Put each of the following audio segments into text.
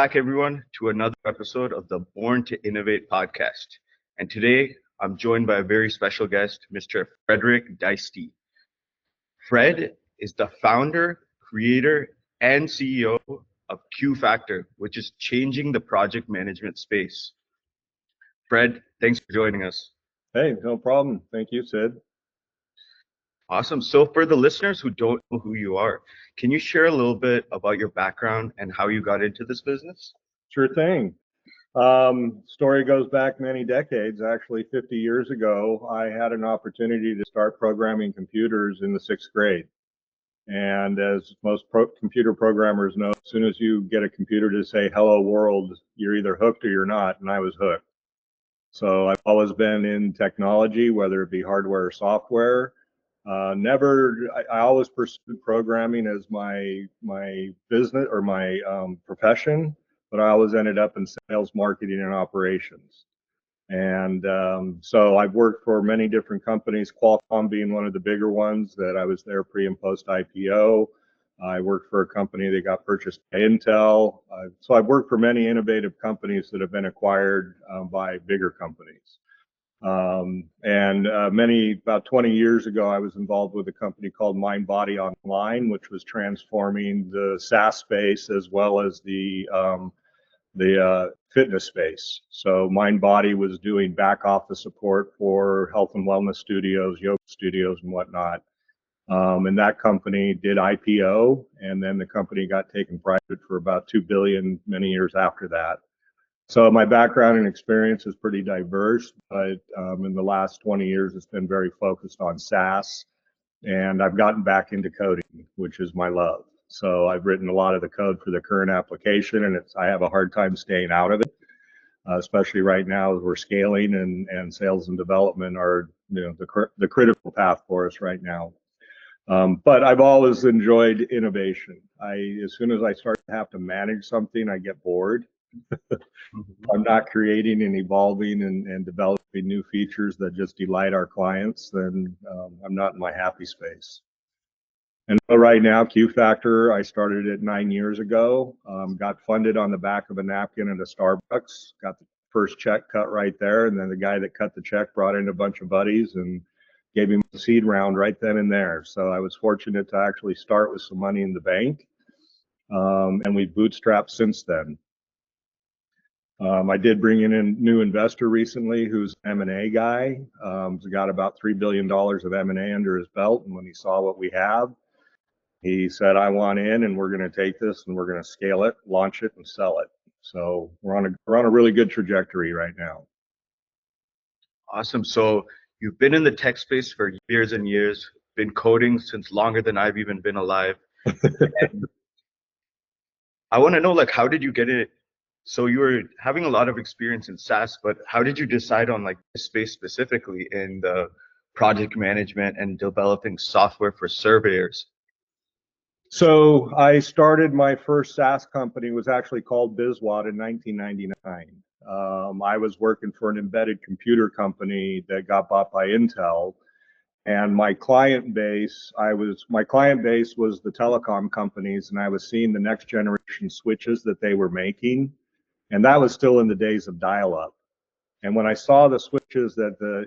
back, everyone, to another episode of the Born to Innovate podcast. And today I'm joined by a very special guest, Mr. Frederick Dyste. Fred is the founder, creator, and CEO of QFactor, which is changing the project management space. Fred, thanks for joining us. Hey, no problem. Thank you, Sid. Awesome. So, for the listeners who don't know who you are, can you share a little bit about your background and how you got into this business? Sure thing. Story goes back many decades. Actually, 50 years ago, I had an opportunity to start programming computers in the sixth grade. And as most computer programmers know, as soon as you get a computer to say hello world, you're either hooked or you're not, and I was hooked. So I've always been in technology, whether it be hardware or software. I always pursued programming as my business or my profession, but I always ended up in sales, marketing, and operations. And so I've worked for many different companies, Qualcomm being one of the bigger ones that I was there pre and post IPO. I worked for a company that got purchased by Intel. So I've worked for many innovative companies that have been acquired by bigger companies. About 20 years ago, I was involved with a company called Mind Body Online, which was transforming the SaaS space as well as the fitness space. So Mind Body was doing back office support for health and wellness studios, yoga studios, and whatnot. And that company did IPO, and then the company got taken private for about $2 billion many years after that. So my background and experience is pretty diverse, but in the last 20 years, it's been very focused on SaaS, and I've gotten back into coding, which is my love. So I've written a lot of the code for the current application, and I have a hard time staying out of it, especially right now as we're scaling and sales and development are the critical path for us right now. But I've always enjoyed innovation. As soon as I start to have to manage something, I get bored. I'm not creating and evolving and developing new features that just delight our clients, then I'm not in my happy space. And so right now, QFactor, I started it 9 years ago, got funded on the back of a napkin at a Starbucks, got the first check cut right there, and then the guy that cut the check brought in a bunch of buddies and gave him a seed round right then and there. So I was fortunate to actually start with some money in the bank, and we've bootstrapped since then. I did bring in a new investor recently who's an M&A guy. He's got about $3 billion of M&A under his belt. And when he saw what we have, he said, I want in and we're going to take this and we're going to scale it, launch it, and sell it. So we're on a really good trajectory right now. Awesome. So you've been in the tech space for years and years, been coding since longer than I've even been alive. And I want to know, like, how did you get it? So you were having a lot of experience in SaaS, but how did you decide on like this space specifically in the project management and developing software for surveyors? So I started my first SaaS company, was actually called BizWatt in 1999. I was working for an embedded computer company that got bought by Intel. And my client base was the telecom companies, and I was seeing the next generation switches that they were making. And that was still in the days of dial-up. And when I saw the switches that the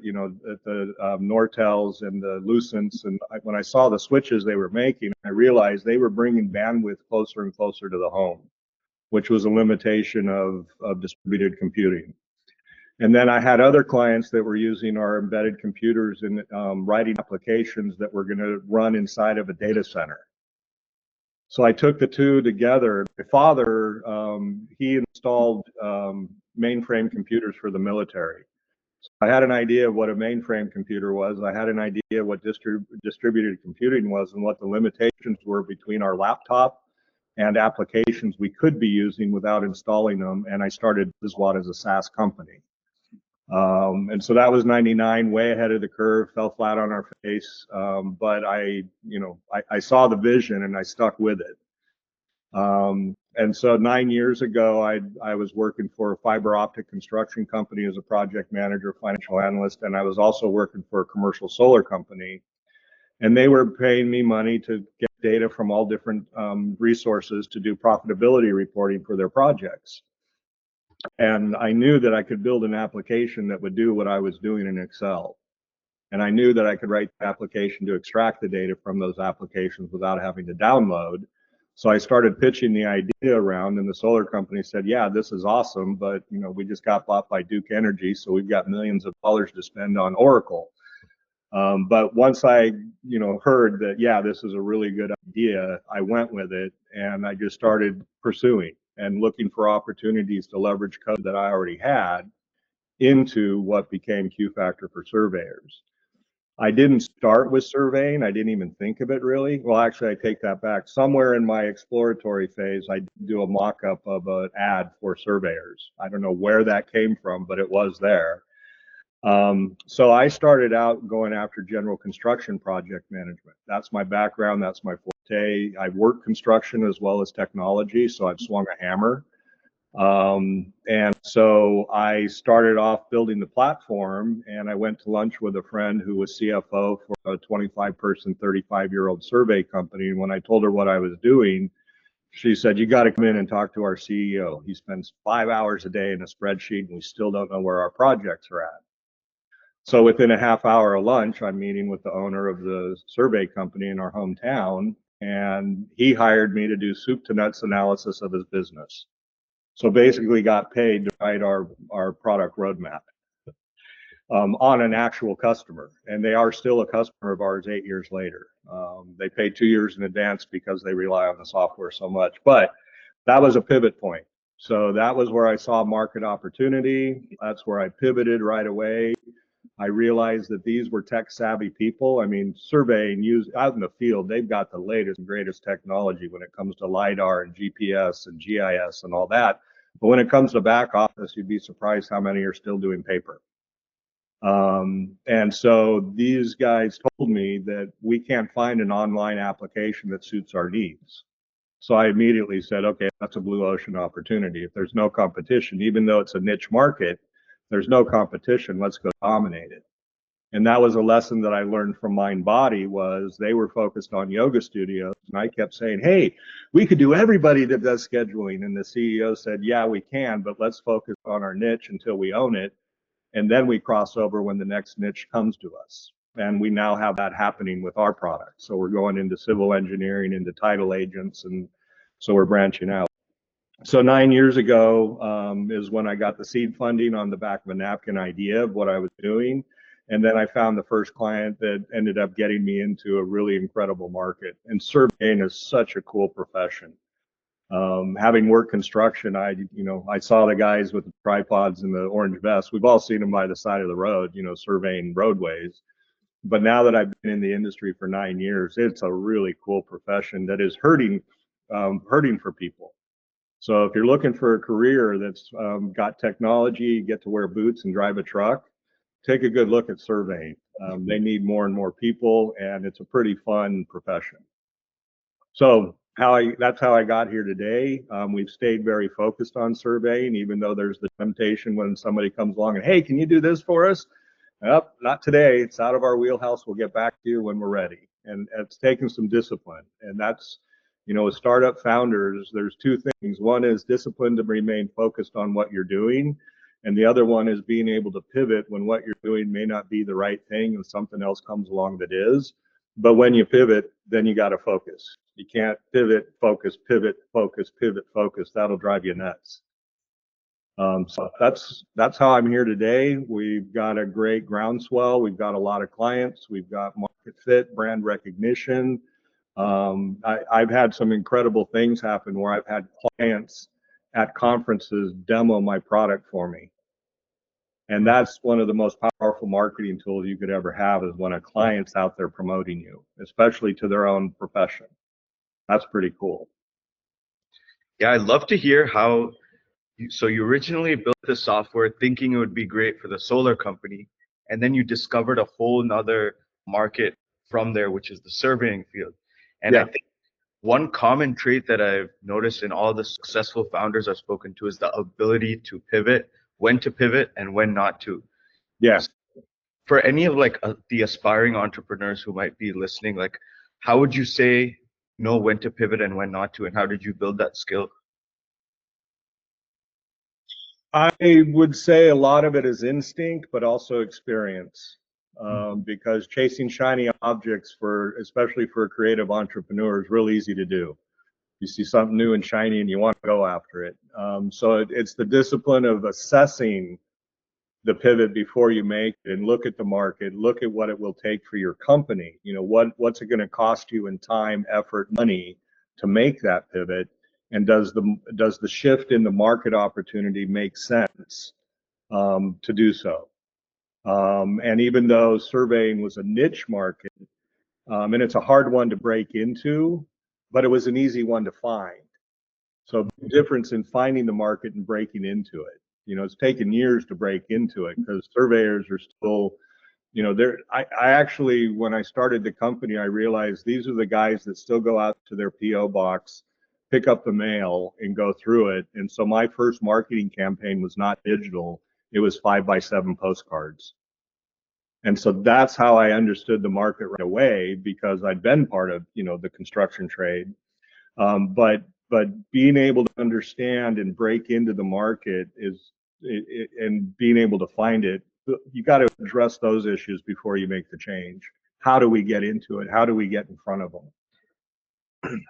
Nortels and the Lucents, and when I saw the switches they were making, I realized they were bringing bandwidth closer and closer to the home, which was a limitation of distributed computing. And then I had other clients that were using our embedded computers in writing applications that were going to run inside of a data center. So I took the two together. My father, he installed mainframe computers for the military. So I had an idea of what a mainframe computer was. I had an idea what distributed computing was and what the limitations were between our laptop and applications we could be using without installing them. And I started BizWatt as a SaaS company. And so that was 99, way ahead of the curve, fell flat on our face. But I saw the vision and I stuck with it. And so 9 years ago, I was working for a fiber optic construction company as a project manager, financial analyst, and I was also working for a commercial solar company. And they were paying me money to get data from all different resources to do profitability reporting for their projects. And I knew that I could build an application that would do what I was doing in Excel. And I knew that I could write the application to extract the data from those applications without having to download. So I started pitching the idea around, and the solar company said, yeah, this is awesome, but we just got bought by Duke Energy, so we've got millions of dollars to spend on Oracle. But once I heard that, yeah, this is a really good idea, I went with it, and I just started pursuing and looking for opportunities to leverage code that I already had into what became QFactor for surveyors. I didn't start with surveying. I didn't even think of it really. Well, actually, I take that back. Somewhere in my exploratory phase, I did do a mock-up of an ad for surveyors. I don't know where that came from, but it was there. So I started out going after general construction project management. That's my background. That's my forte. I've worked construction as well as technology, so I've swung a hammer. And so I started off building the platform, and I went to lunch with a friend who was CFO for a 25-person, 35-year-old survey company. And when I told her what I was doing, she said, you got to come in and talk to our CEO. He spends 5 hours a day in a spreadsheet, and we still don't know where our projects are at. So within a half hour of lunch, I'm meeting with the owner of the survey company in our hometown, and he hired me to do soup to nuts analysis of his business. So basically got paid to write our product roadmap on an actual customer. And they are still a customer of ours 8 years later. They pay 2 years in advance because they rely on the software so much. But that was a pivot point. So that was where I saw market opportunity. That's where I pivoted right away. I realized that these were tech savvy people. I mean, surveying out in the field, they've got the latest and greatest technology when it comes to LiDAR and GPS and GIS and all that. But when it comes to back office, you'd be surprised how many are still doing paper. And so these guys told me that we can't find an online application that suits our needs. So I immediately said, okay, that's a blue ocean opportunity. If there's no competition, even though it's a niche market, there's no competition, let's go dominate it. And that was a lesson that I learned from Mind Body. Was they were focused on yoga studios, and I kept saying, hey, we could do everybody that does scheduling. And the CEO said, yeah, we can, but let's focus on our niche until we own it, and then we cross over when the next niche comes to us. And we now have that happening with our product. So we're going into civil engineering, into title agents, and so we're branching out. So 9 years ago is when I got the seed funding on the back of a napkin idea of what I was doing. And then I found the first client that ended up getting me into a really incredible market. And surveying is such a cool profession. Having worked construction, I saw the guys with the tripods and the orange vests. We've all seen them by the side of the road, surveying roadways. But now that I've been in the industry for 9 years, it's a really cool profession that is hurting for people. So if you're looking for a career that's got technology, get to wear boots and drive a truck, take a good look at surveying. They need more and more people, and it's a pretty fun profession. So that's how I got here today. We've stayed very focused on surveying, even though there's the temptation when somebody comes along and, hey, can you do this for us? Nope, not today. It's out of our wheelhouse. We'll get back to you when we're ready. And it's taken some discipline. And that's, with startup founders, there's two things. One is discipline to remain focused on what you're doing. And the other one is being able to pivot when what you're doing may not be the right thing and something else comes along that is. But when you pivot, then you got to focus. You can't pivot, focus, pivot, focus, pivot, focus. That'll drive you nuts. So that's how I'm here today. We've got a great groundswell. We've got a lot of clients. We've got market fit, brand recognition. I've had some incredible things happen where I've had clients at conferences demo my product for me. And that's one of the most powerful marketing tools you could ever have, is when a client's out there promoting you, especially to their own profession. That's pretty cool. Yeah, I'd love to hear how. So you originally built the software thinking it would be great for the solar company, and then you discovered a whole nother market from there, which is the surveying field. And I think one common trait that I've noticed in all the successful founders I've spoken to is the ability to pivot, when to pivot and when not to. Yes. for any of like the aspiring entrepreneurs who might be listening, like how would you say know when to pivot and when not to, and how did you build that skill? I would say a lot of it is instinct, but also experience. Because chasing shiny objects for, especially for a creative entrepreneur, is real easy to do. You see something new and shiny and you want to go after it. So it's the discipline of assessing the pivot before you make it and look at the market, look at what it will take for your company. You know, what's it going to cost you in time, effort, money to make that pivot? And does the shift in the market opportunity make sense to do so? And even though surveying was a niche market, and it's a hard one to break into, but it was an easy one to find. So the difference in finding the market and breaking into it. You know, it's taken years to break into it because surveyors are still, you know, I actually, when I started the company, I realized these are the guys that still go out to their PO box, pick up the mail and go through it. And so my first marketing campaign was not digital. It was 5x7 postcards. And so that's how I understood the market right away, because I'd been part of, you know, the construction trade. But being able to understand and break into the market and being able to find it, you got to address those issues before you make the change. How do we get into it? How do we get in front of them?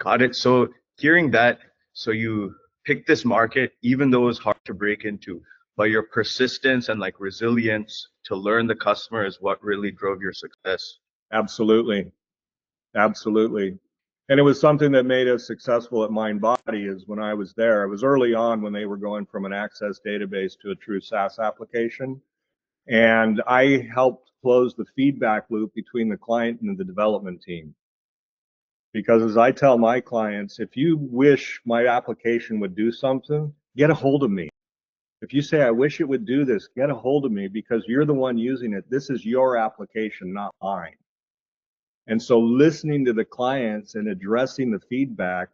Got it. So hearing that, so you picked this market, even though it was hard to break into, but your persistence and like resilience to learn the customer is what really drove your success. Absolutely. Absolutely. And it was something that made us successful at MindBody. Is when I was there, it was early on when they were going from an Access database to a true SaaS application. And I helped close the feedback loop between the client and the development team. Because as I tell my clients, if you wish my application would do something, get a hold of me. If you say, I wish it would do this, get a hold of me, because you're the one using it. This is your application, not mine. And so listening to the clients and addressing the feedback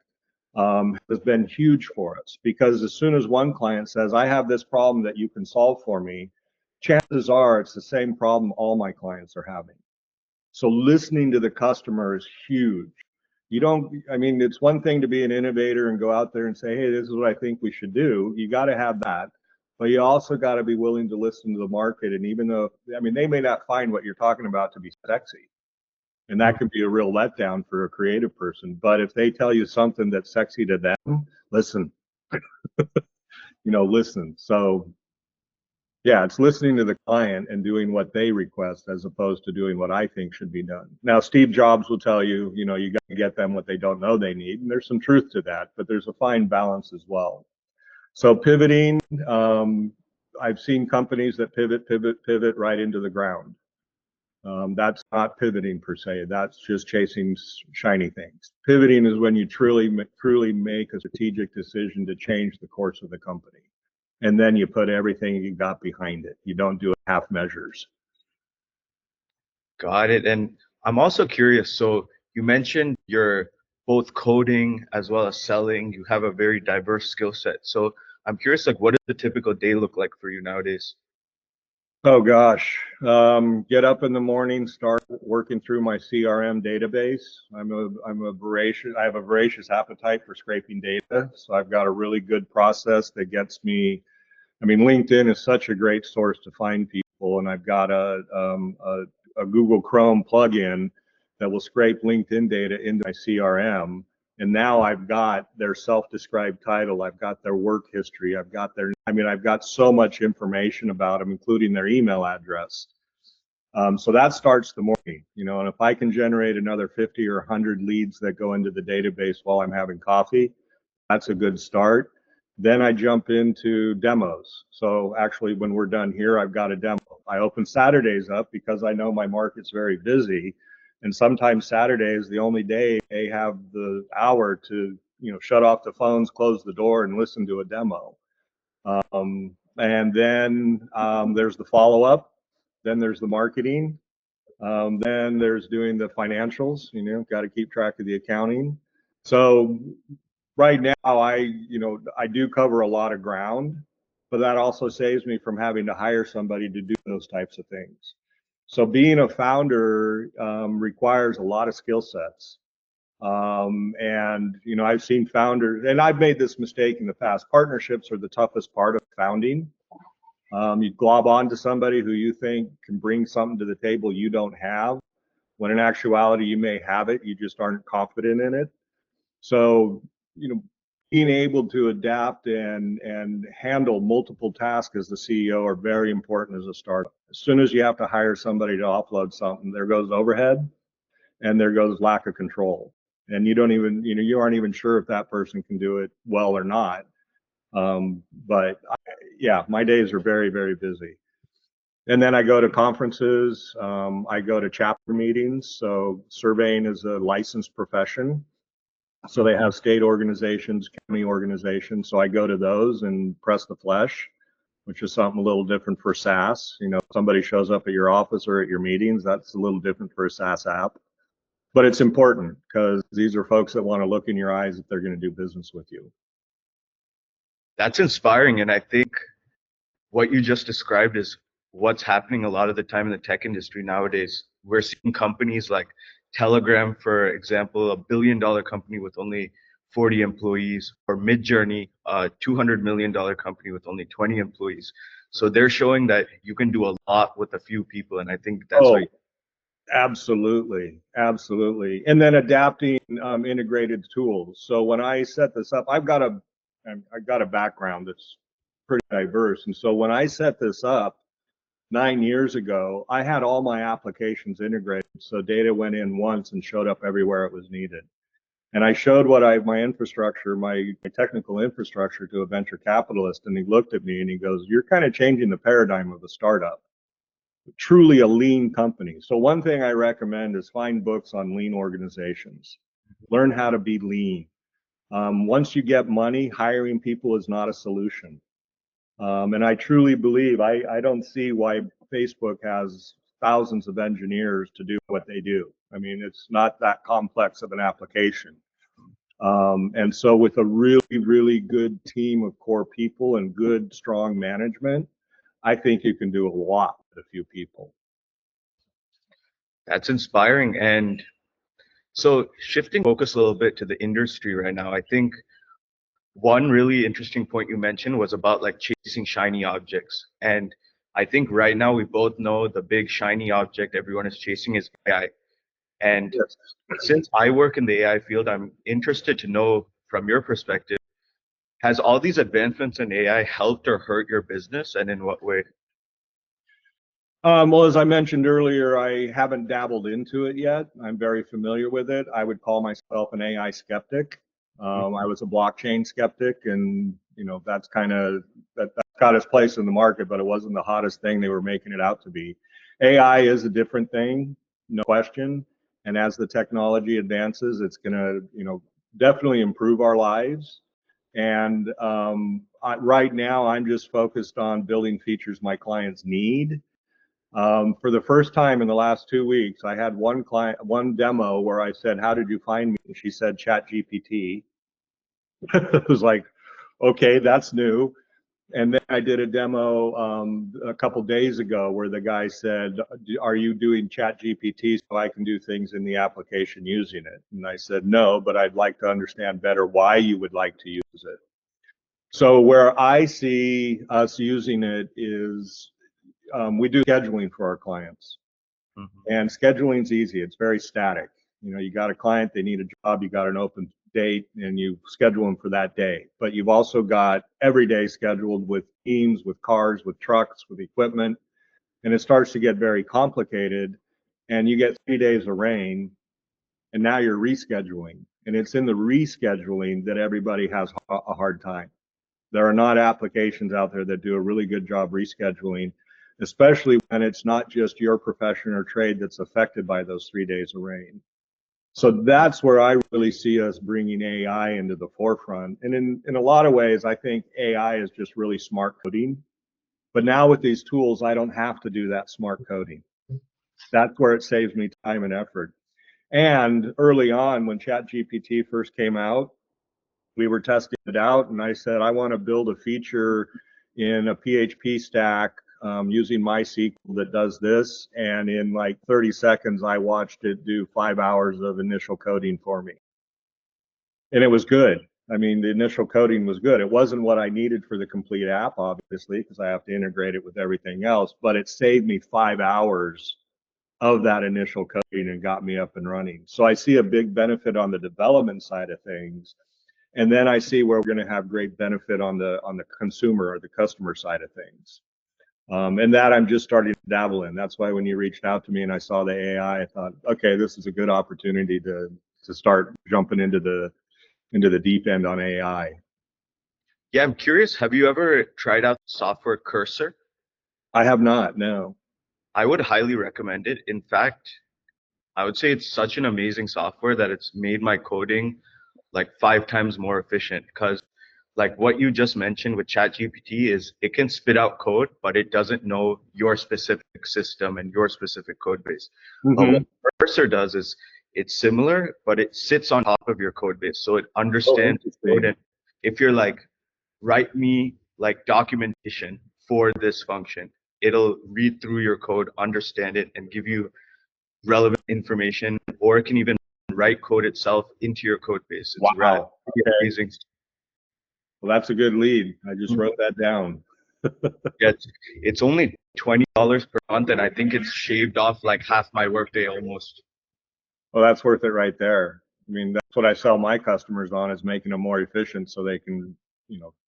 has been huge for us, because as soon as one client says, I have this problem that you can solve for me, chances are it's the same problem all my clients are having. So listening to the customer is huge. You don't, I mean, it's one thing to be an innovator and go out there and say, hey, this is what I think we should do. You got to have that. But you also got to be willing to listen to the market. And even though, I mean, they may not find what you're talking about to be sexy. And that can be a real letdown for a creative person. But if they tell you something that's sexy to them, listen, you know, listen. So yeah, it's listening to the client and doing what they request as opposed to doing what I think should be done. Now, Steve Jobs will tell you, you know, you got to get them what they don't know they need. And there's some truth to that, but there's a fine balance as well. So pivoting, I've seen companies that pivot right into the ground. That's not pivoting per se. That's just chasing shiny things. Pivoting is when you truly make a strategic decision to change the course of the company. And then you put everything you got behind it. You don't do half measures. Got it. And I'm also curious. So you mentioned you're both coding as well as selling. You have a very diverse skill set. So I'm curious, like, what does the typical day look like for you nowadays? Oh gosh, get up in the morning, start working through my CRM database. I have a voracious appetite for scraping data. So I've got a really good process that gets me. I mean, LinkedIn is such a great source to find people, and I've got a Google Chrome plugin that will scrape LinkedIn data into my CRM. And now I've got their self-described title, I've got their work history, I've got so much information about them, including their email address. So that starts the morning, you know, and if I can generate another 50 or 100 leads that go into the database while I'm having coffee, that's a good start. Then I jump into demos. So actually, when we're done here, I've got a demo. I open Saturdays up because I know my market's very busy. And sometimes Saturday is the only day they have the hour to, you know, shut off the phones, close the door, and listen to a demo. And then there's the follow-up. Then there's the marketing. Then there's doing the financials, you know, got to keep track of the accounting. So right now I do cover a lot of ground. but that also saves me from having to hire somebody to do those types of things. So being a founder requires a lot of skill sets. And, you know, I've seen founders, and I've made this mistake in the past. Partnerships are the toughest part of founding. You glob onto somebody who you think can bring something to the table you don't have, when in actuality you may have it, you just aren't confident in it. So, you know, being able to adapt and handle multiple tasks as the CEO are very important as a startup. As soon as you have to hire somebody to offload something, there goes overhead and there goes lack of control. And you don't even, you know, you aren't even sure if that person can do it well or not. Yeah, my days are very, very busy. And then I go to conferences. I go to chapter meetings. So surveying is a licensed profession. So they have state organizations, county organizations. So I go to those and press the flesh, which is something a little different for SaaS. You know, if somebody shows up at your office or at your meetings, that's a little different for a SaaS app. But it's important because these are folks that want to look in your eyes if they're going to do business with you. That's inspiring. And I think what you just described is what's happening a lot of the time in the tech industry nowadays. We're seeing companies like Telegram, for example, $1 billion company with only 40 employees, or Midjourney, a $200 million company with only 20 employees. So they're showing that you can do a lot with a few people. And I think that's why. Absolutely, absolutely. And then adapting integrated tools. So when I set this up, I've got a background that's pretty diverse. And so when I set this up 9 years ago, I had all my applications integrated. So data went in once and showed up everywhere it was needed. And I showed my infrastructure, my technical infrastructure to a venture capitalist. And he looked at me and he goes, "You're kind of changing the paradigm of a startup. Truly a lean company." So one thing I recommend is find books on lean organizations. Learn how to be lean. Once you get money, hiring people is not a solution. And I truly believe, I don't see why Facebook has thousands of engineers to do what they do. I mean, it's not that complex of an application. And so with a really, really good team of core people and good, strong management, I think you can do a lot with a few people. That's inspiring. And so shifting focus a little bit to the industry right now, I think one really interesting point you mentioned was about like chasing shiny objects. And I think right now we both know the big shiny object everyone is chasing is AI. And Yes. since I work in the AI field, I'm interested to know from your perspective, has all these advancements in AI helped or hurt your business, and in what way? Well, as I mentioned earlier, I haven't dabbled into it yet. I'm very familiar with it. I would call myself an AI skeptic. I was a blockchain skeptic, and you know that's got its place in the market, but it wasn't the hottest thing they were making it out to be. AI is a different thing, no question. And as the technology advances, it's going to, you know, definitely improve our lives. And right now, I'm just focused on building features my clients need. For the first time in the last 2 weeks, I had one demo where I said, "How did you find me?" And she said, "Chat GPT." It was like, okay, that's new. And then I did a demo a couple days ago where the guy said, "Are you doing Chat GPT so I can do things in the application using it?" And I said, "No, but I'd like to understand better why you would like to use it." So where I see us using it is we do scheduling for our clients. And scheduling's easy. It's very static. You know, you got a client, they need a job, you got an open date, and you schedule them for that day. But you've also got every day scheduled with teams, with cars, with trucks, with equipment, and it starts to get very complicated. And you get 3 days of rain, and now you're rescheduling. And it's in the rescheduling that everybody has a hard time. There are not applications out there that do a really good job rescheduling, especially when it's not just your profession or trade that's affected by those 3 days of rain. So that's where I really see us bringing AI into the forefront. And in a lot of ways, I think AI is just really smart coding. But now with these tools, I don't have to do that smart coding. That's where it saves me time and effort. And early on, when ChatGPT first came out, we were testing it out, and I said, I want to build a feature in a PHP stack using MySQL that does this. And in like 30 seconds, I watched it do 5 hours of initial coding for me. And it was good. I mean, the initial coding was good. It wasn't what I needed for the complete app, obviously, because I have to integrate it with everything else, but it saved me 5 hours of that initial coding and got me up and running. So I see a big benefit on the development side of things. And then I see where we're going to have great benefit on the consumer or the customer side of things. And that I'm just starting to dabble in. That's why when you reached out to me and I saw the AI, I thought, okay, this is a good opportunity to start jumping into the deep end on AI. Yeah, I'm curious. Have you ever tried out software Cursor? I have not, no. I would highly recommend it. In fact, I would say it's such an amazing software that it's made my coding like 5 times more efficient because like what you just mentioned with ChatGPT is it can spit out code, but it doesn't know your specific system and your specific code base. But what Cursor does is it's similar, but it sits on top of your code base. So it understands code. And if you're like, write me like documentation for this function, it'll read through your code, understand it, and give you relevant information, or it can even write code itself into your code base. It's Wow. Okay. amazing. Well, that's a good lead. I just wrote that down. Yeah, it's only $20 per month, and I think it's shaved off like half my workday almost. Well, that's worth it right there. I mean, that's what I sell my customers on, is making them more efficient so they can,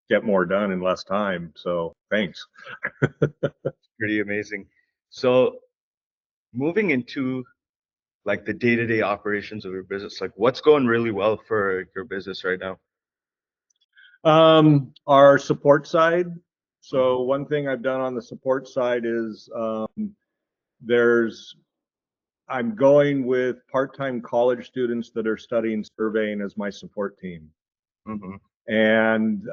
get more done in less time. So thanks. Pretty amazing. So moving into like the day-to-day operations of your business, like what's going really well for your business right now? Our support side. So one thing I've done on the support side is I'm going with part-time college students that are studying surveying as my support team. Mm-hmm. And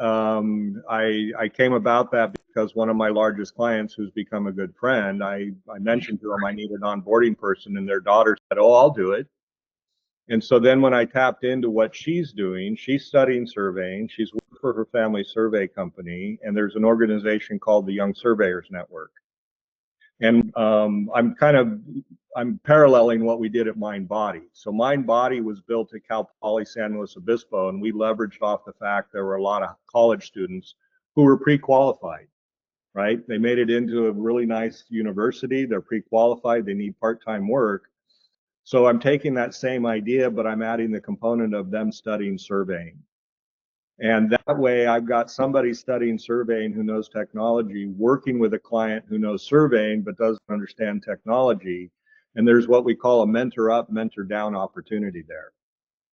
I came about that because one of my largest clients, who's become a good friend, I mentioned to them I need an onboarding person, and their daughter said, "Oh, I'll do it." And so then when I tapped into what she's doing, she's studying surveying. She's worked for her family survey company, and there's an organization called the Young Surveyors Network. And I'm paralleling what we did at MindBody. So MindBody was built at Cal Poly San Luis Obispo, and we leveraged off the fact there were a lot of college students who were pre-qualified, right? They made it into a really nice university. They're pre-qualified. They need part-time work. So I'm taking that same idea, but I'm adding the component of them studying surveying. And that way I've got somebody studying surveying who knows technology, working with a client who knows surveying but doesn't understand technology. And there's what we call a mentor up, mentor down opportunity there,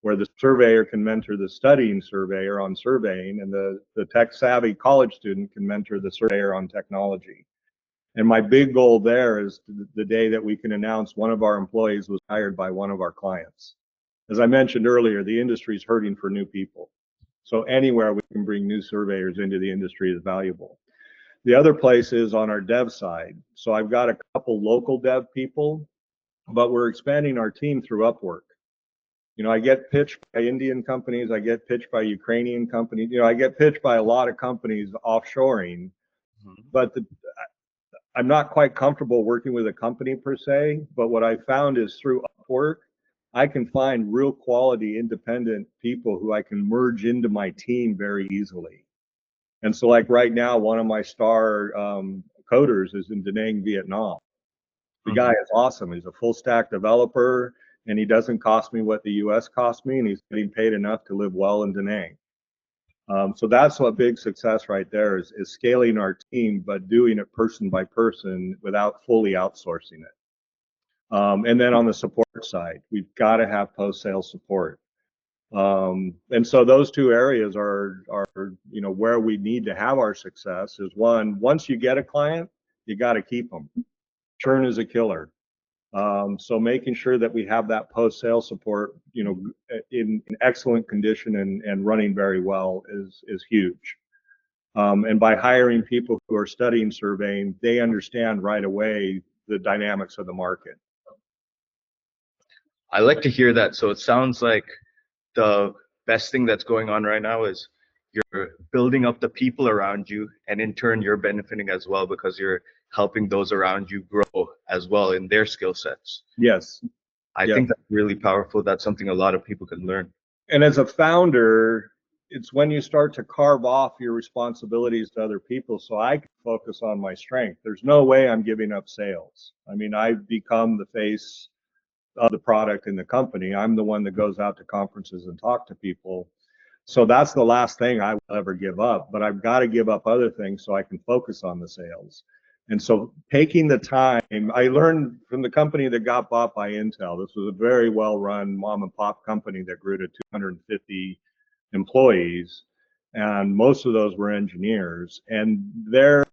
where the surveyor can mentor the studying surveyor on surveying, and the tech savvy college student can mentor the surveyor on technology. And my big goal there is the day that we can announce one of our employees was hired by one of our clients. As I mentioned earlier, the industry is hurting for new people. So anywhere we can bring new surveyors into the industry is valuable. The other place is on our dev side. So I've got a couple local dev people, but we're expanding our team through Upwork. I get pitched by Indian companies. I get pitched by Ukrainian companies. I get pitched by a lot of companies offshoring, but I'm not quite comfortable working with a company per se. But what I found is through Upwork, I can find real quality independent people who I can merge into my team very easily. And so like right now, one of my star coders is in Da Nang, Vietnam. The guy is awesome. He's a full stack developer, and he doesn't cost me what the US cost me, and he's getting paid enough to live well in Da Nang. So that's what big success right there is scaling our team, but doing it person by person without fully outsourcing it. And then on the support side, we've got to have post-sale support. And so those two areas are where we need to have our success. Is one, once you get a client, you got to keep them. Churn is a killer. So making sure that we have that post-sale support, in excellent condition and running very well is huge. And by hiring people who are studying surveying, they understand right away the dynamics of the market. I like to hear that. So it sounds like the best thing that's going on right now is you're building up the people around you, and in turn, you're benefiting as well because you're helping those around you grow as well in their skill sets. Yes. I Yes. think that's really powerful. That's something a lot of people can learn. And as a founder, it's when you start to carve off your responsibilities to other people so I can focus on my strength. There's no way I'm giving up sales. I mean, I've become the face of the product in the company. I'm the one that goes out to conferences and talk to people. So that's the last thing I will ever give up, but I've got to give up other things so I can focus on the sales. And so taking the time, I learned from the company that got bought by Intel. This was a very well-run mom and pop company that grew to 250 employees, and most of those were engineers. And their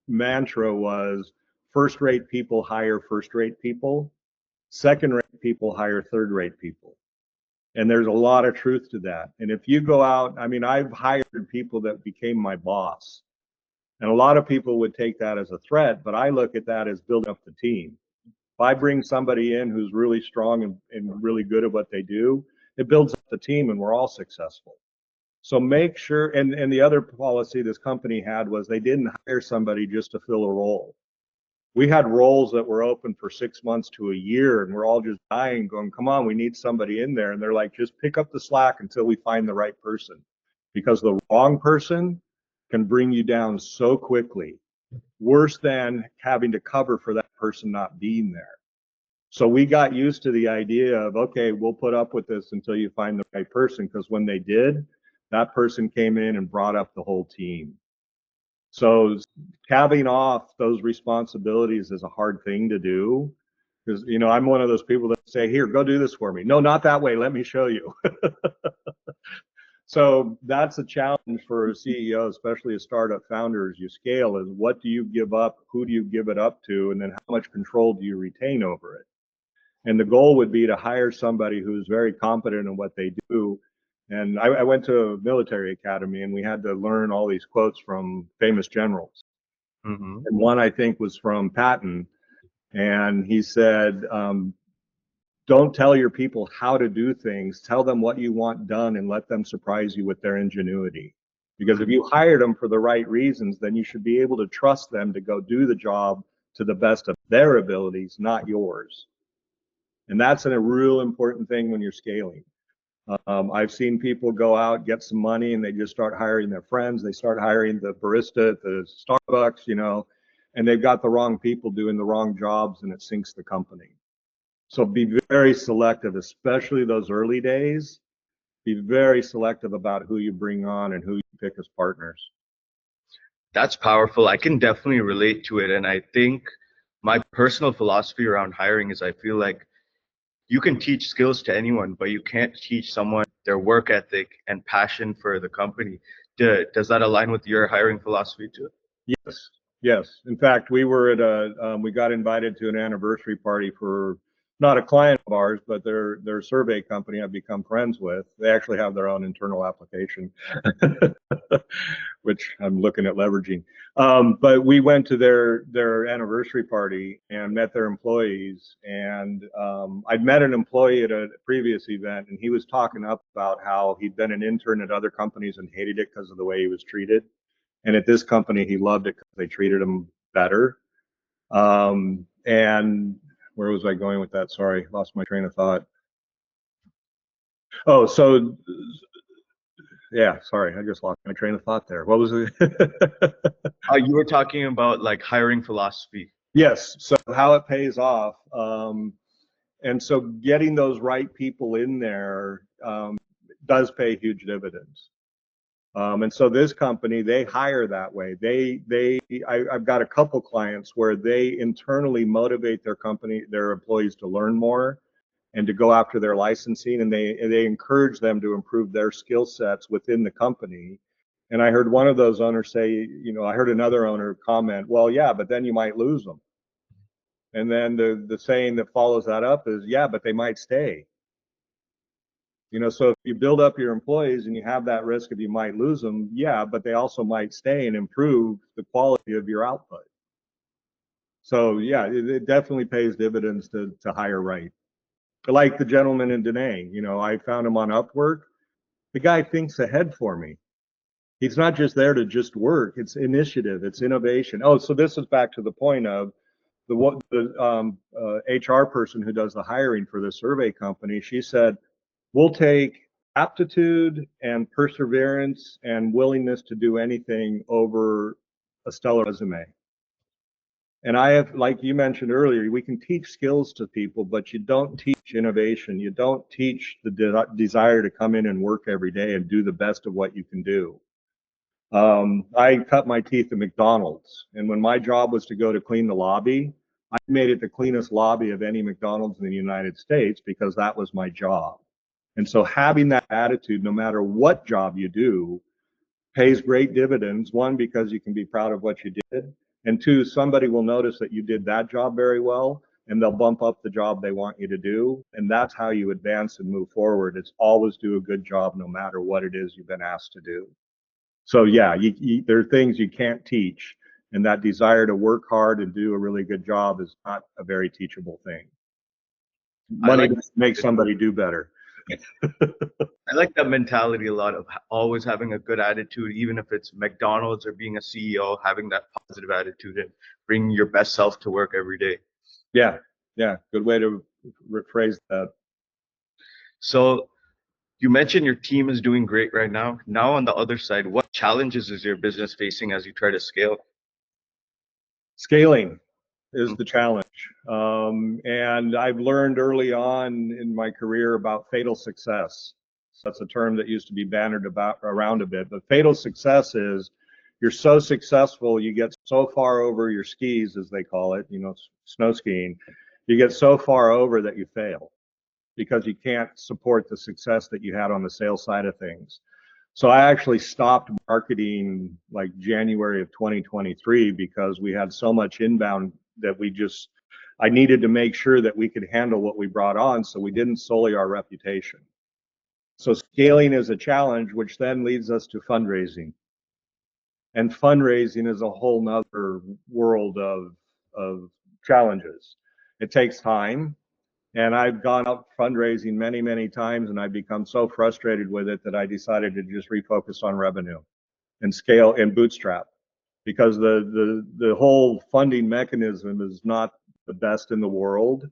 mantra was first-rate people hire first-rate people, second-rate people hire third-rate people. And there's a lot of truth to that. And if you go out, I mean, I've hired people that became my boss. And a lot of people would take that as a threat, but I look at that as building up the team. If I bring somebody in who's really strong and really good at what they do, it builds up the team and we're all successful. So make sure, and the other policy this company had was they didn't hire somebody just to fill a role. We had roles that were open for 6 months to a year, and we're all just dying, going, come on, we need somebody in there. And they're like, just pick up the slack until we find the right person. Because the wrong person can bring you down so quickly, worse than having to cover for that person not being there. So we got used to the idea of, okay, we'll put up with this until you find the right person. Because when they did, that person came in and brought up the whole team. So calving off those responsibilities is a hard thing to do. Because, you know, I'm one of those people that say, here, go do this for me. No, not that way. Let me show you. So that's a challenge for a CEO, especially a startup founder, as you scale, is what do you give up? Who do you give it up to? And then how much control do you retain over it? And the goal would be to hire somebody who's very competent in what they do. And I went to a military academy and we had to learn all these quotes from famous generals. Mm-hmm. And one I think was from Patton. And he said, don't tell your people how to do things. Tell them what you want done and let them surprise you with their ingenuity. Because if you hired them for the right reasons, then you should be able to trust them to go do the job to the best of their abilities, not yours. And that's a real important thing when you're scaling. I've seen people go out, get some money, and they just start hiring their friends. They start hiring the barista at the Starbucks, you know, and they've got the wrong people doing the wrong jobs, and it sinks the company. So be very selective, especially those early days. Be very selective about who you bring on and who you pick as partners. That's powerful. I can definitely relate to it. And I think my personal philosophy around hiring is I feel like you can teach skills to anyone, but you can't teach someone their work ethic and passion for the company. Does that align with your hiring philosophy too? Yes, yes. In fact, we were at we got invited to an anniversary party for not a client of ours, but their survey company I've become friends with. They actually have their own internal application, which I'm looking at leveraging. But we went to their anniversary party and met their employees. And I'd met an employee at a previous event, and he was talking up about how he'd been an intern at other companies and hated it because of the way he was treated. And at this company, he loved it because they treated him better. And where was I going with that? Sorry, lost my train of thought. Oh, so yeah, sorry, I just lost my train of thought there. What was it? You were talking about like hiring philosophy. Yes, so how it pays off. And so getting those right people in there does pay huge dividends. And so this company, they hire that way. I've got a couple clients where they internally motivate their employees to learn more and to go after their licensing, and they encourage them to improve their skill sets within the company. And I heard one of those owners say, you know, I heard another owner comment, well, yeah, but then you might lose them. And then the saying that follows that up is, yeah, but they might stay. You know, so if you build up your employees and you have that risk of you might lose them, yeah, but they also might stay and improve the quality of your output. So yeah, it definitely pays dividends to hire right. Like the gentleman in Dene, you know, I found him on Upwork. The guy thinks ahead for me. He's not just there to just work. It's initiative. It's innovation. Oh, so this is back to the point of the HR person who does the hiring for the survey company. She said, we'll take aptitude and perseverance and willingness to do anything over a stellar resume. And I have, like you mentioned earlier, we can teach skills to people, but you don't teach innovation. You don't teach the desire to come in and work every day and do the best of what you can do. I cut my teeth at McDonald's, and when my job was to go to clean the lobby, I made it the cleanest lobby of any McDonald's in the United States because that was my job. And so having that attitude, no matter what job you do, pays great dividends. One, because you can be proud of what you did. And two, somebody will notice that you did that job very well, and they'll bump up the job they want you to do. And that's how you advance and move forward. It's always do a good job no matter what it is you've been asked to do. So yeah, there are things you can't teach. And that desire to work hard and do a really good job is not a very teachable thing. Money doesn't make somebody do better. I like that mentality a lot of always having a good attitude, even if it's McDonald's or being a CEO, having that positive attitude and bringing your best self to work every day. Yeah, yeah, good way to rephrase that. So you mentioned your team is doing great right now. Now on the other side, what challenges is your business facing as you try to scale? Scaling is the challenge. And I've learned early on in my career about fatal success. So that's a term that used to be bannered around a bit. But fatal success is you're so successful, you get so far over your skis, as they call it, snow skiing. You get so far over that you fail because you can't support the success that you had on the sales side of things. So I actually stopped marketing like January of 2023 because we had so much inbound that I needed to make sure that we could handle what we brought on so we didn't sully our reputation. So scaling is a challenge, which then leads us to fundraising. And fundraising is a whole nother world of challenges. It takes time. And I've gone out fundraising many, many times, and I've become so frustrated with it that I decided to just refocus on revenue and scale and bootstrap, because the whole funding mechanism is not the best in the world.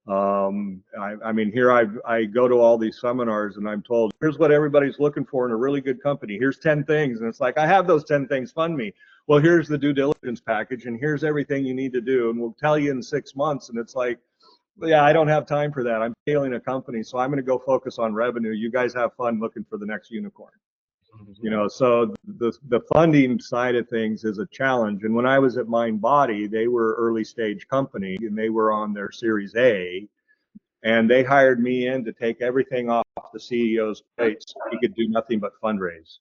I mean, here I go to all these seminars and I'm told, here's what everybody's looking for in a really good company. Here's 10 things. And it's like, I have those 10 things, fund me. Well, here's the due diligence package and here's everything you need to do. And we'll tell you in 6 months. And it's like, yeah, I don't have time for that. I'm scaling a company, so I'm going to go focus on revenue. You guys have fun looking for the next unicorn. So the funding side of things is a challenge. And when I was at MindBody, they were early stage company and they were on their Series A, and they hired me in to take everything off the CEO's plate so he could do nothing but fundraise.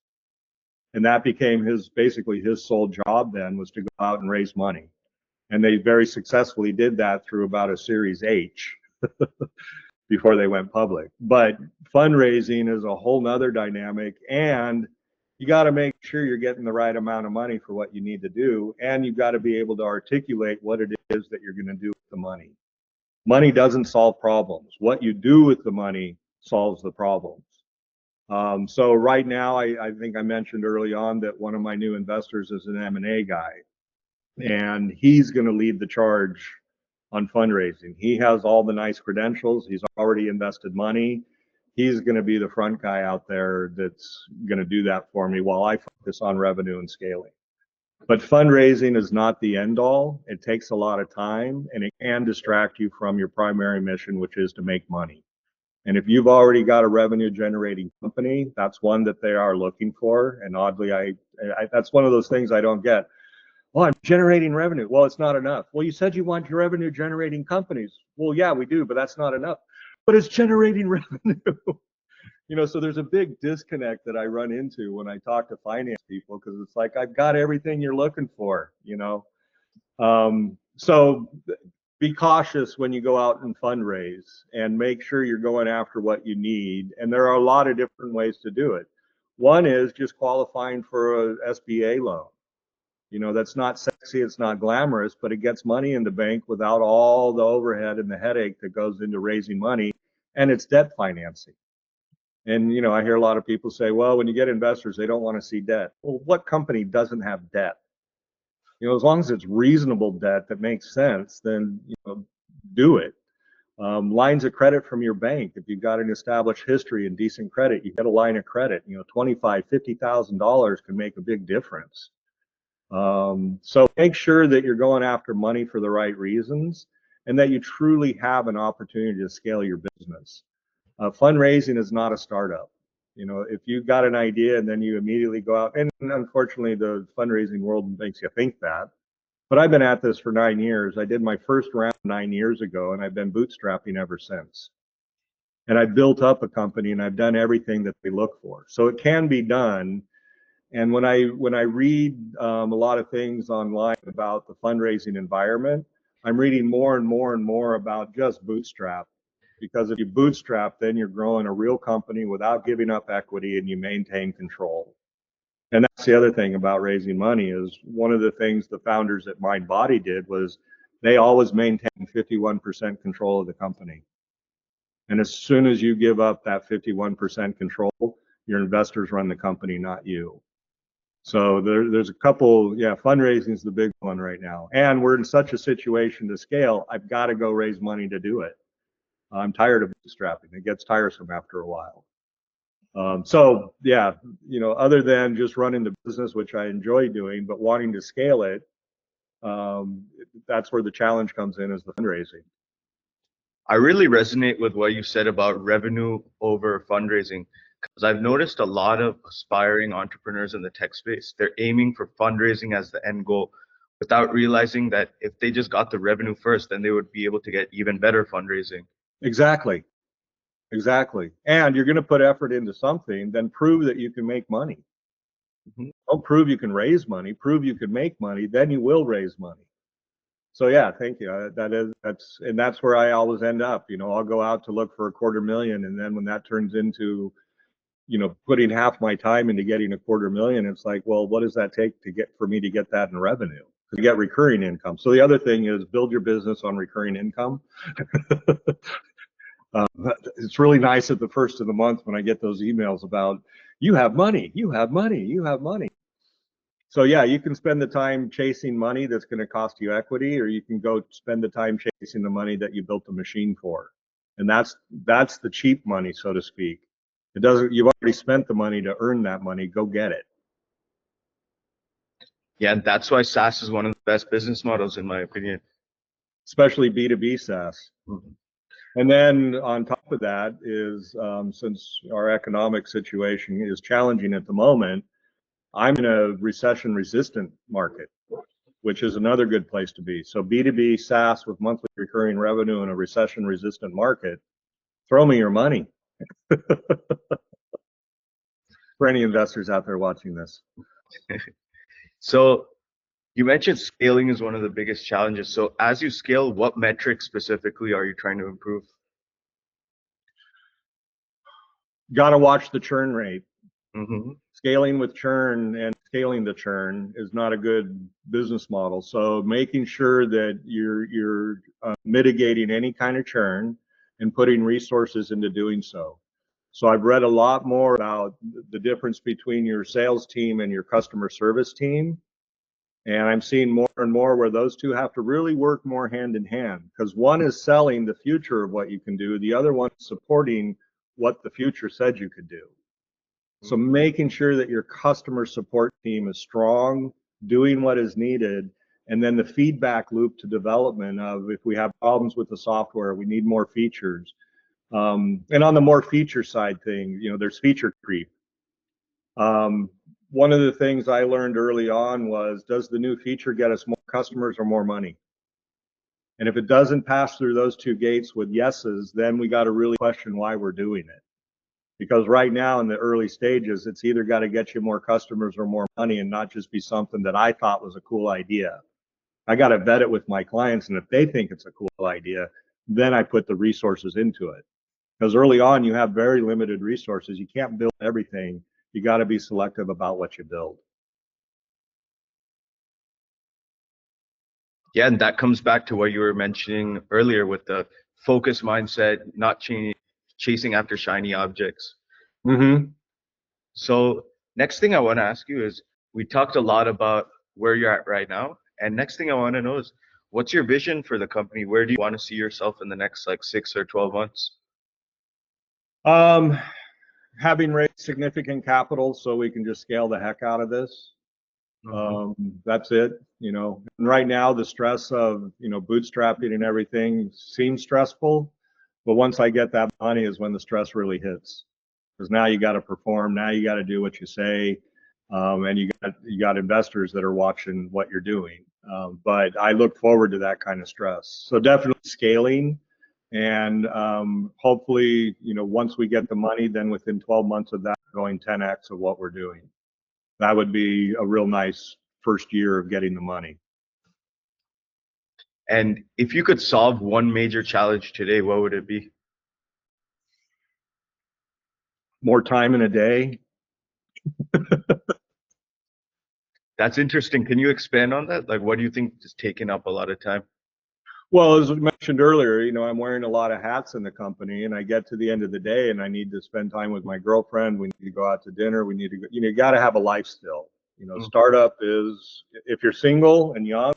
And that became basically his sole job then, was to go out and raise money. And they very successfully did that through about a Series H before they went public. But fundraising is a whole nother dynamic, and you got to make sure you're getting the right amount of money for what you need to do, and you've got to be able to articulate what it is that you're going to do with the money. Money doesn't solve problems. What you do with the money solves the problems. So right now, I think I mentioned early on that one of my new investors is an M&A guy, and he's going to lead the charge on fundraising. He has all the nice credentials. He's already invested money. He's going to be the front guy out there that's going to do that for me while I focus on revenue and scaling. But fundraising is not the end all. It takes a lot of time, and it can distract you from your primary mission, which is to make money. And if you've already got a revenue generating company, that's one that they are looking for. And oddly, that's one of those things I don't get. Well, I'm generating revenue. Well, it's not enough. Well, you said you want your revenue generating companies. Well, yeah, we do, but that's not enough. But it's generating revenue. So there's a big disconnect that I run into when I talk to finance people, because it's like, I've got everything you're looking for, So be cautious when you go out and fundraise, and make sure you're going after what you need. And there are a lot of different ways to do it. One is just qualifying for a SBA loan. That's not sexy, it's not glamorous, but it gets money in the bank without all the overhead and the headache that goes into raising money, and it's debt financing. And, I hear a lot of people say, well, when you get investors, they don't want to see debt. Well, what company doesn't have debt? As long as it's reasonable debt that makes sense, then, do it. Lines of credit from your bank. If you've got an established history and decent credit, you get a line of credit. $25,000, $50,000 can make a big difference. So make sure that you're going after money for the right reasons and that you truly have an opportunity to scale your business. Fundraising is not a startup. If you've got an idea and then you immediately go out, and unfortunately the fundraising world makes you think that, but I've been at this for 9 years. I did my first round 9 years ago, and I've been bootstrapping ever since. And I built up a company, and I've done everything that they look for. So it can be done. And when I read a lot of things online about the fundraising environment, I'm reading more and more and more about just bootstrap. Because if you bootstrap, then you're growing a real company without giving up equity, and you maintain control. And that's the other thing about raising money is one of the things the founders at MindBody did was they always maintained 51% control of the company. And as soon as you give up that 51% control, your investors run the company, not you. So there's a couple, fundraising is the big one right now. And we're in such a situation to scale, I've got to go raise money to do it. I'm tired of bootstrapping. It gets tiresome after a while. Other than just running the business, which I enjoy doing, but wanting to scale it, that's where the challenge comes in, is the fundraising. I really resonate with what you said about revenue over fundraising, because I've noticed a lot of aspiring entrepreneurs in the tech space, they're aiming for fundraising as the end goal without realizing that if they just got the revenue first, then they would be able to get even better fundraising. Exactly. And you're going to put effort into something, then prove that you can make money. Mm-hmm. Don't prove you can raise money, prove you can make money, then you will raise money. So thank you. That's where I always end up. I'll go out to look for $250,000, and then when that turns into, putting half my time into getting $250,000, it's like, well, what does that take for me to get that in revenue? To get recurring income. So the other thing is build your business on recurring income. It's really nice at the first of the month when I get those emails about you have money. So you can spend the time chasing money that's going to cost you equity, or you can go spend the time chasing the money that you built the machine for. And that's the cheap money, so to speak. You've already spent the money to earn that money. Go get it. Yeah, and that's why SaaS is one of the best business models, in my opinion. Especially B2B SaaS. Mm-hmm. And then on top of that is, since our economic situation is challenging at the moment, I'm in a recession-resistant market, which is another good place to be. So B2B SaaS with monthly recurring revenue in a recession-resistant market, throw me your money. For any investors out there watching this. So you mentioned scaling is one of the biggest challenges. So as you scale, what metrics specifically are you trying to improve? Got to watch the churn rate. Mm-hmm. Scaling with churn and scaling the churn is not a good business model. So making sure that you're mitigating any kind of churn and putting resources into doing so. So I've read a lot more about the difference between your sales team and your customer service team. And I'm seeing more and more where those two have to really work more hand in hand, because one is selling the future of what you can do. The other one is supporting what the future said you could do. So making sure that your customer support team is strong, doing what is needed, and then the feedback loop to development of if we have problems with the software, we need more features. And on the more feature side thing, there's feature creep. One of the things I learned early on was, does the new feature get us more customers or more money? And if it doesn't pass through those two gates with yeses, then we got to really question why we're doing it. Because right now in the early stages, it's either got to get you more customers or more money, and not just be something that I thought was a cool idea. I got to vet it with my clients, and if they think it's a cool idea, then I put the resources into it. Because early on, you have very limited resources. You can't build everything. You got to be selective about what you build. Yeah, and that comes back to what you were mentioning earlier with the focus mindset, not chasing after shiny objects. Mm-hmm. So next thing I want to ask you is, we talked a lot about where you're at right now, and next thing I want to know is, what's your vision for the company? Where do you want to see yourself in the next like 6 or 12 months? Um, Having raised significant capital so we can just scale the heck out of this. Hmm. That's it. And right now the stress of, bootstrapping and everything seems stressful, but once I get that money is when the stress really hits. Because now you got to perform, now you got to do what you say, and you got investors that are watching what you're doing. But I look forward to that kind of stress. So definitely scaling, and hopefully, once we get the money, then within 12 months of that, going 10x of what we're doing. That would be a real nice first year of getting the money. And if you could solve one major challenge today, what would it be? More time in a day. That's interesting. Can you expand on that? Like, what do you think is taking up a lot of time? Well, as I mentioned earlier, I'm wearing a lot of hats in the company, and I get to the end of the day and I need to spend time with my girlfriend. We need to go out to dinner. We need to go, you got to have a life still. Mm. Startup is, if you're single and young,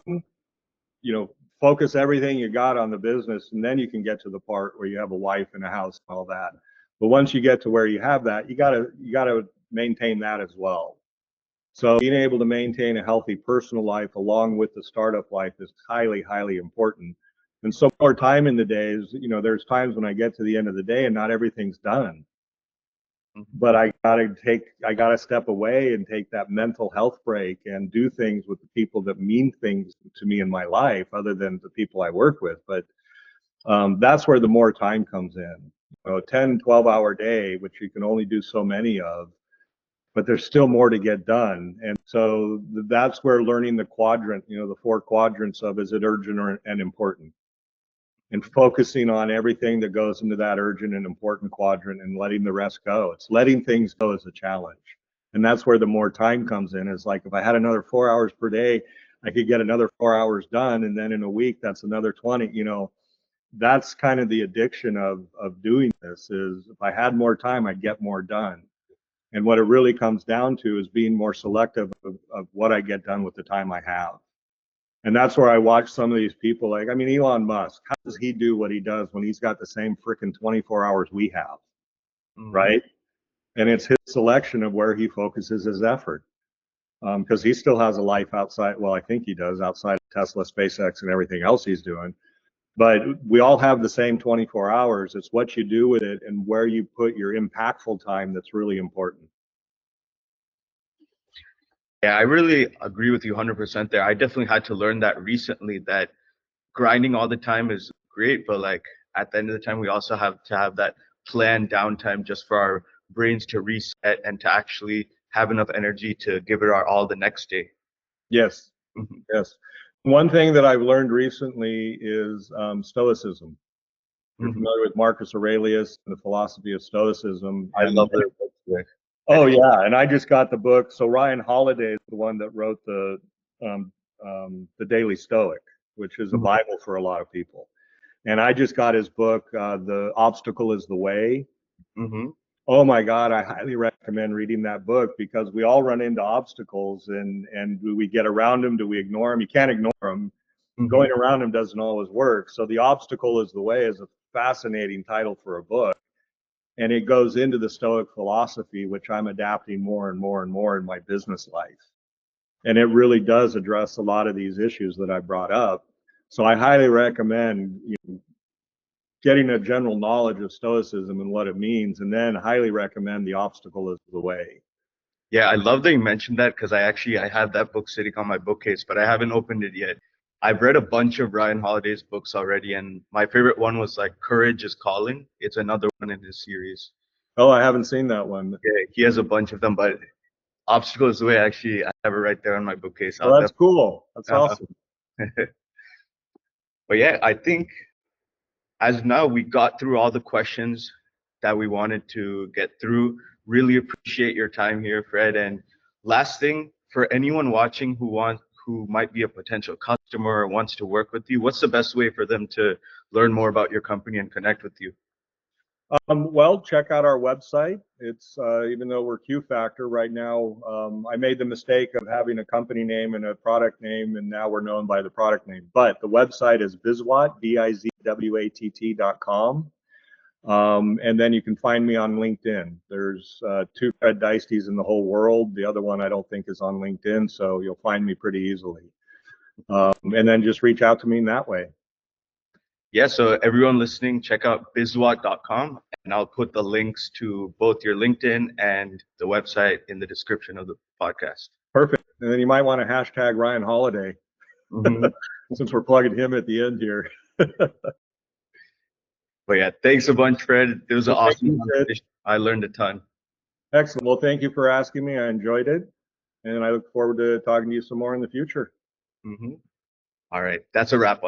focus everything you got on the business, and then you can get to the part where you have a wife and a house and all that. But once you get to where you have that, you got to maintain that as well. So being able to maintain a healthy personal life along with the startup life is highly, highly important. And so more time in the days, there's times when I get to the end of the day and not everything's done. But I gotta step away and take that mental health break and do things with the people that mean things to me in my life, other than the people I work with. But that's where the more time comes in. 10, 12-hour day, which you can only do so many of, but there's still more to get done. And so that's where learning the quadrant, the four quadrants of, is it urgent and important, and focusing on everything that goes into that urgent and important quadrant and letting the rest go. It's letting things go is a challenge. And that's where the more time comes in. Is like, if I had another 4 hours per day, I could get another 4 hours done. And then in a week, that's another 20. That's kind of the addiction of doing this. Is if I had more time, I'd get more done. And what it really comes down to is being more selective of what I get done with the time I have. And that's where I watch some of these people, like, I mean, Elon Musk, how does he do what he does when he's got the same freaking 24 hours we have, Hmm. right? And it's his selection of where he focuses his effort. Because he still has a life outside, well, I think he does, outside of Tesla, SpaceX, and everything else he's doing. But we all have the same 24 hours. It's what you do with it and where you put your impactful time that's really important. Yeah, I really agree with you 100% there. I definitely had to learn that recently, that grinding all the time is great, but like at the end of the time, we also have to have that planned downtime just for our brains to reset and to actually have enough energy to give it our all the next day. Yes, Mhm. yes. One thing that I've learned recently is Stoicism. You're Mhm. familiar with Marcus Aurelius and the philosophy of Stoicism. I And love their books there. oh yeah, and I just got the book. So Ryan Holiday is the one that wrote the Daily Stoic, which is a Mhm. Bible for a lot of people. And I just got his book, The Obstacle is the Way. Mhm. Oh my God, I highly recommend reading that book, because we all run into obstacles, and do we get around them? Do we ignore them? You can't ignore them. Mhm. Going around them doesn't always work. So The Obstacle is the Way is a fascinating title for a book. And it goes into the Stoic philosophy, which I'm adapting more and more and more in my business life. And it really does address a lot of these issues that I brought up. So I highly recommend getting a general knowledge of Stoicism and what it means, and then highly recommend The Obstacle is the Way. Yeah, I love that you mentioned that, because I have that book sitting on my bookcase, but I haven't opened it yet. I've read a bunch of Ryan Holiday's books already, and my favorite one was like Courage is Calling. It's another one in his series. Oh, I haven't seen that one. Yeah, he has a bunch of them, but Obstacle is the Way, actually, I have it right there on my bookcase. I'll Well, that's definitely. cool. That's Uh-huh. awesome. But yeah, I think as of now we got through all the questions that we wanted to get through. Really appreciate your time here, Fred. And last thing, for anyone watching who might be a potential customer or wants to work with you, what's the best way for them to learn more about your company and connect with you? Well, check out our website. It's even though we're QFactor right now, I made the mistake of having a company name and a product name, and now we're known by the product name. But the website is bizwatt, bizwatt.com. And then you can find me on LinkedIn. There's 2 Fred Dystes in the whole world. The other one I don't think is on LinkedIn, so you'll find me pretty easily. And then just reach out to me in that way. Yeah, so everyone listening, check out bizwatt.com, and I'll put the links to both your LinkedIn and the website in the description of the podcast. Perfect. And then you might want to hashtag Ryan Holiday, since we're plugging him at the end here. But yeah, thanks a bunch, Fred. It was an awesome Sid. conversation. I learned a ton. Excellent. Well, thank you for asking me. I enjoyed it. And I look forward to talking to you some more in the future. All right, that's a wrap.